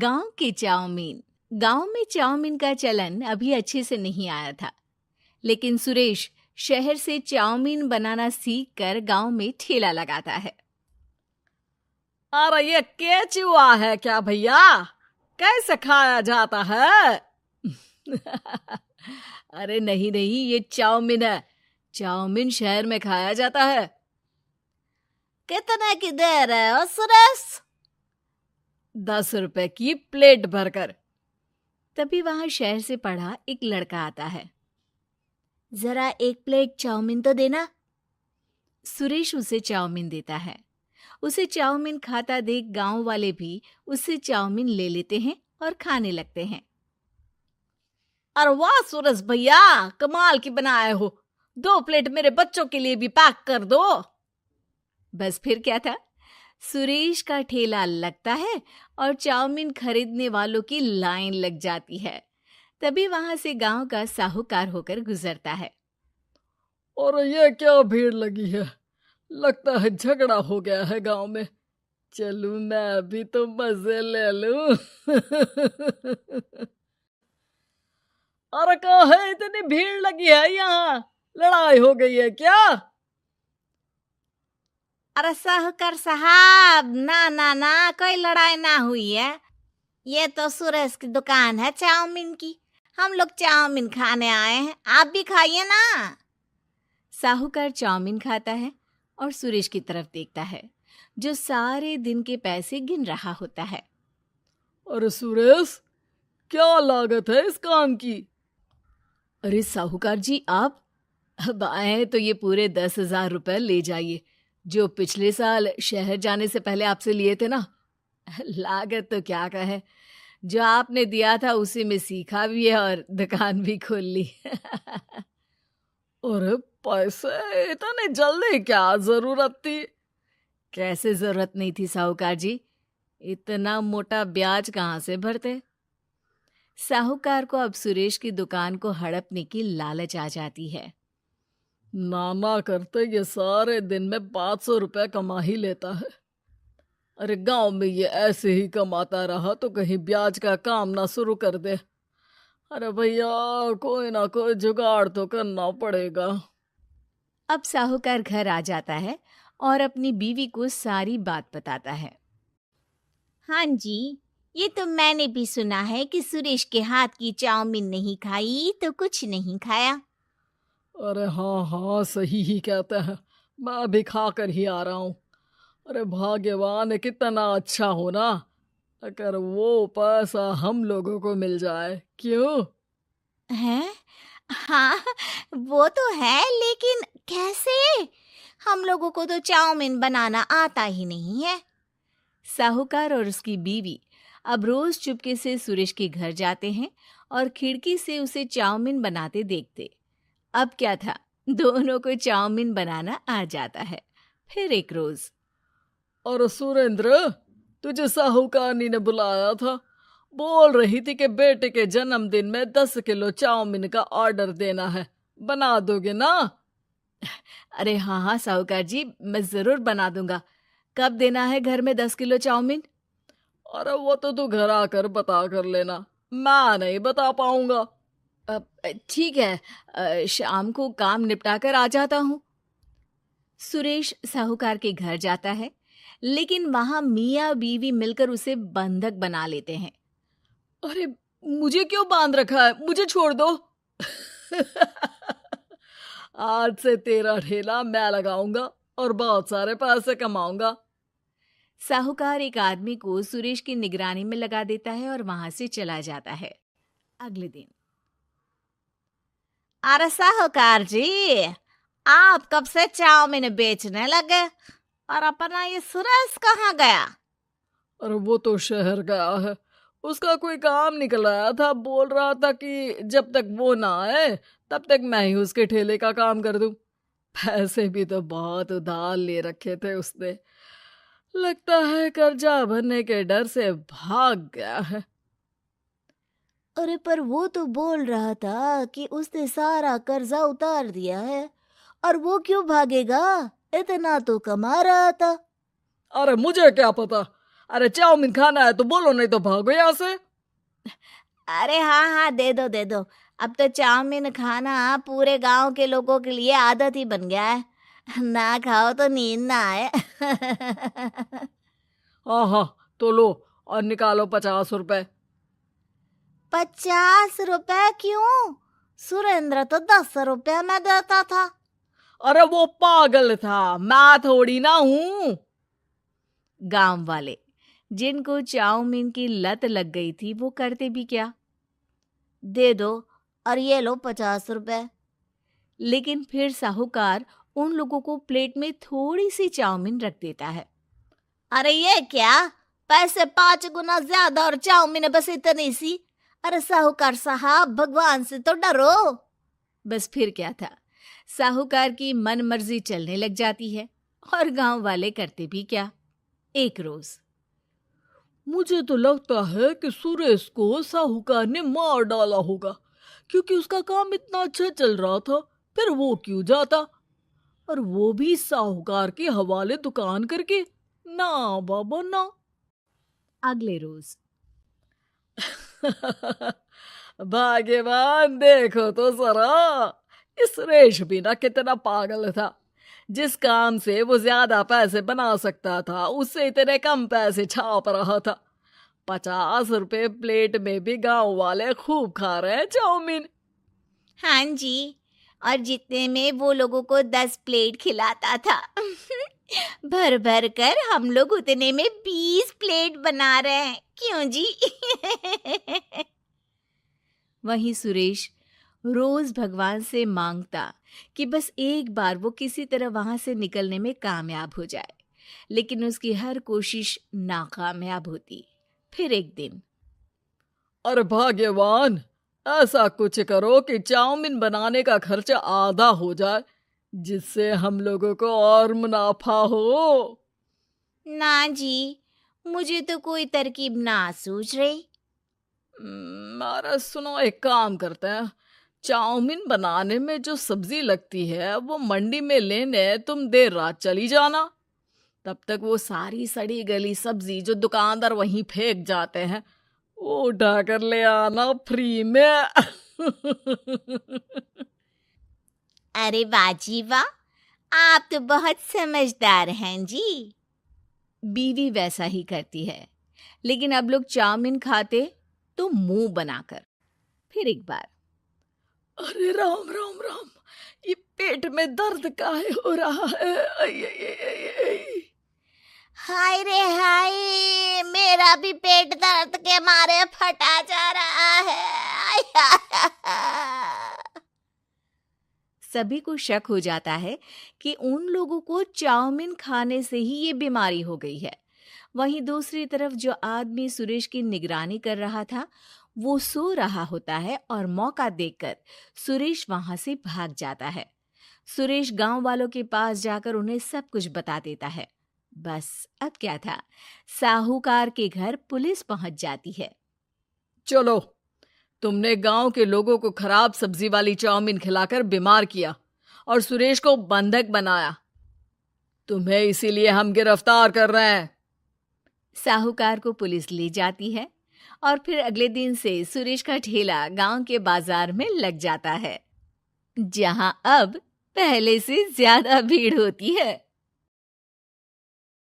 गांव के चाउमीन। गांव में चाउमीन का चलन अभी अच्छे से नहीं आया था, लेकिन सुरेश शहर से चाउमीन बनाना सीखकर गांव में ठेला लगाता है। अरे ये केचुआ है क्या भैया? कैसे खाया जाता है? अरे नहीं, ये चाउमीन है। चाउमीन शहर में खाया जाता है। कितने की दे रहे हो सुरेश? 10 रुपए की प्लेट भरकर। तभी वहां शहर से पढ़ा एक लड़का आता है। जरा एक प्लेट चाउमीन तो देना। सुरेश उसे चाउमीन देता है। उसे चाउमीन खाता देख गांव वाले भी उससे चाउमीन ले लेते हैं और खाने लगते हैं। अरे वाह सुरेश भैया, कमाल की बनाए हो। 2 प्लेट मेरे बच्चों के लिए भी पैक कर दो। बस फिर क्या था, सुरेश का ठेला लगता है और चाउमीन खरीदने वालों की लाइन लग जाती है। तभी वहां से गांव का साहूकार होकर गुजरता है। और ये क्या भीड़ लगी है? लगता है झगड़ा हो गया है गांव में। चलूं मैं अभी तो मजे ले लूं। अरे कहाँ है, इतनी भीड़ लगी है यहाँ? लड़ाई हो गई है क्या? अरे साहूकार साहब, ना कोई लड़ाई ना हुई है। ये तो सुरेश की दुकान है चाउमीन की। हम लोग चाउमीन खाने आए हैं, आप भी खाइए ना। साहूकार चाउमीन खाता है और सुरेश की तरफ देखता है, जो सारे दिन के पैसे गिन रहा होता है। अरे सुरेश, क्या लागत है इस काम की? अरे साहूकार जी, आप अब आए तो ये पूरे 10,000 रुपए ले जाइए, जो पिछले साल शहर जाने से पहले आपसे लिए थे ना। लागत तो क्या कहे, जो आपने दिया था उसी में सीखा भी है और दुकान भी खोल ली। अरे पैसे इतने जल्दी क्या जरूरत थी? कैसे जरूरत नहीं थी साहूकार जी, इतना मोटा ब्याज कहाँ से भरते। साहूकार को अब सुरेश की दुकान को हड़पने की लालच आ जाती है। नाना करते ये सारे दिन में 500 रुपए कमा ही लेता है। अरे गांव में ये ऐसे ही कमाता रहा तो कहीं ब्याज का काम ना शुरू कर दे। अरे भैया, कोई ना कोई जुगाड़ तो करना पड़ेगा। अब साहूकार घर आ जाता है और अपनी बीवी को सारी बात बताता है। हाँ जी, ये तो मैंने भी सुना है कि सुरेश के हाथ की चाउमीन नहीं खाई तो कुछ नहीं खाया। अरे हाँ, सही ही कहते हैं। मैं भी खा कर ही आ रहा हूँ। अरे भाग्यवान है, कितना अच्छा हो ना अगर वो पैसा हम लोगों को मिल जाए। क्यों? हैं? हाँ, वो तो है, लेकिन कैसे? हम लोगों को तो चाउमीन बनाना आता ही नहीं है। साहूकार और उसकी बीवी अब रोज चुपके से सुरेश के घर जाते हैं और खिड़की से उसे चाउमीन बनाते देखते। अब क्या था, दोनों को चाउमीन बनाना आ जाता है। फिर एक रोज, और सुरेंद्र, तुझे साहूकारनी ने बुलाया था। बोल रही थी कि बेटे के जन्मदिन में 10 किलो चाउमीन का ऑर्डर देना है। बना दोगे ना? अरे हाँ साहूकार जी, मैं जरूर बना दूंगा। कब देना है घर में 10 किलो चाउमीन? अरे वो तो तू घर आकर बता कर लेना, मैं नहीं बता पाऊंगा। ठीक है, शाम को काम निपटा कर आ जाता हूँ। सुरेश साहूकार के घर जाता है, लेकिन वहां मियाँ बीवी मिलकर उसे बंधक बना लेते हैं। अरे मुझे क्यों बांध रखा है? मुझे छोड़ दो। आज से तेरा ठेला मैं लगाऊंगा और बहुत सारे पैसे कमाऊंगा। साहूकार एक आदमी को सुरेश की निगरानी में लगा देता है और वहां से चला जाता है। अगले दिन, अरे साहूकार जी, आप कब से चाउमीन बेचने लगे और अपना ये सुरेश कहाँ गया? अरे वो तो शहर गया है, उसका कोई काम निकल आया था। बोल रहा था कि जब तक वो ना आए तब तक मैं ही उसके ठेले का काम कर दूं। पैसे भी तो बहुत उधार ले रखे थे उसने। लगता है कर्जा भरने के डर से भाग गया है। अरे पर वो तो बोल रहा था कि उसने सारा कर्जा उतार दिया है, और वो क्यों भागेगा? इतना तो कमा रहा था। अरे मुझे क्या पता, अरे चाउमीन खाना है तो बोलो, नहीं तो भागो यहाँ से। अरे हाँ हाँ, दे दो दे दो। अब तो चाउमीन खाना पूरे गांव के लोगों के लिए आदत ही बन गया है। ना खाओ तो नींद ना आए। हाँ हाँ, तो लो और निकालो 50 रुपए। 50 रुपए क्यों? सुरेंद्र तो 10 रुपया में देता था। अरे वो पागल था, मैं थोड़ी ना हूँ। गांव वाले जिनको चाउमीन की लत लग गई थी वो करते भी क्या, दे दो और ये लो 50 रुपए। लेकिन फिर साहूकार उन लोगों को प्लेट में थोड़ी सी चाउमीन रख देता है। अरे ये क्या, पैसे 5 गुना ज्यादा और चाउमीन बस इतनी सी। अरे साहूकार साहब, भगवान से तो डरो। बस फिर क्या था, साहूकार की मन मर्जी चलने लग जाती है और गांव वाले करते भी क्या। एक रोज मुझे तो लगता है कि सुरेश को साहूकार ने मार डाला होगा, क्योंकि उसका काम इतना अच्छा चल रहा था, फिर वो क्यों जाता, और वो भी साहूकार के हवाले दुकान करके। ना बाबा ना। अगले रोज भाग्यवान, देखो तो जरा, इस सुरेश भी ना कितना पागल था। जिस काम से वो ज्यादा पैसे बना सकता था उससे इतने कम पैसे छाप रहा था। 50 रुपए प्लेट में भी गांव वाले खूब खा रहे हैं चाउमीन। हाँ जी, और जितने में वो लोगों को 10 प्लेट खिलाता था। भर भर कर हम लोग उतने में 20 प्लेट बना रहे हैं। क्यों जी? वहीं सुरेश रोज भगवान से मांगता कि बस एक बार वो किसी तरह वहां से निकलने में कामयाब हो जाए, लेकिन उसकी हर कोशिश नाकामयाब होती। फिर एक दिन, अरे भाग्यवान, ऐसा कुछ करो कि चाउमीन बनाने का खर्चा आधा हो जाए, जिससे हम लोगों को और मुनाफा हो। ना जी, मुझे तो कोई तरकीब ना सूझ रही। अरे सुनो, एक काम करते हैं, चाउमीन बनाने में जो सब्जी लगती है वो मंडी में लेने तुम देर रात चली जाना। तब तक वो सारी सड़ी गली सब्जी जो दुकानदार वहीं फेंक जाते हैं वो उठा कर ले आना फ्री में। अरे वाह जी वाह, आप तो बहुत समझदार हैं जी। बीवी वैसा ही करती है, लेकिन अब लोग चाउमीन खाते तो मुंह बनाकर। फिर एक बार, अरे राम राम राम, ये पेट में दर्द काहे हो रहा है? आई, आई, आई, आई, आई। हाय रे हाय, मेरा भी पेट दर्द के मारे फटा जा रहा है। सभी को शक हो जाता है कि उन लोगों को चाउमीन खाने से ही ये बीमारी हो गई है। वहीं दूसरी तरफ जो आदमी सुरेश की निगरानी कर रहा था वो सो रहा होता है और मौका देखकर सुरेश वहां से भाग जाता है। सुरेश गांव वालों के पास जाकर उन्हें सब कुछ बता देता है। बस अब क्या था, साहूकार के घर पुलिस पहुंच जाती है। चलो, तुमने गांव के लोगों को खराब सब्जी वाली चाउमीन खिलाकर बीमार किया और सुरेश को बंधक बनाया। तुम्हें इसीलिए हम गिरफ्तार कर रहे हैं। साहूकार को पुलिस ले जाती है और फिर अगले दिन से सुरेश का ठेला गांव के बाजार में लग जाता है, जहां अब पहले से ज्यादा भीड़ होती है।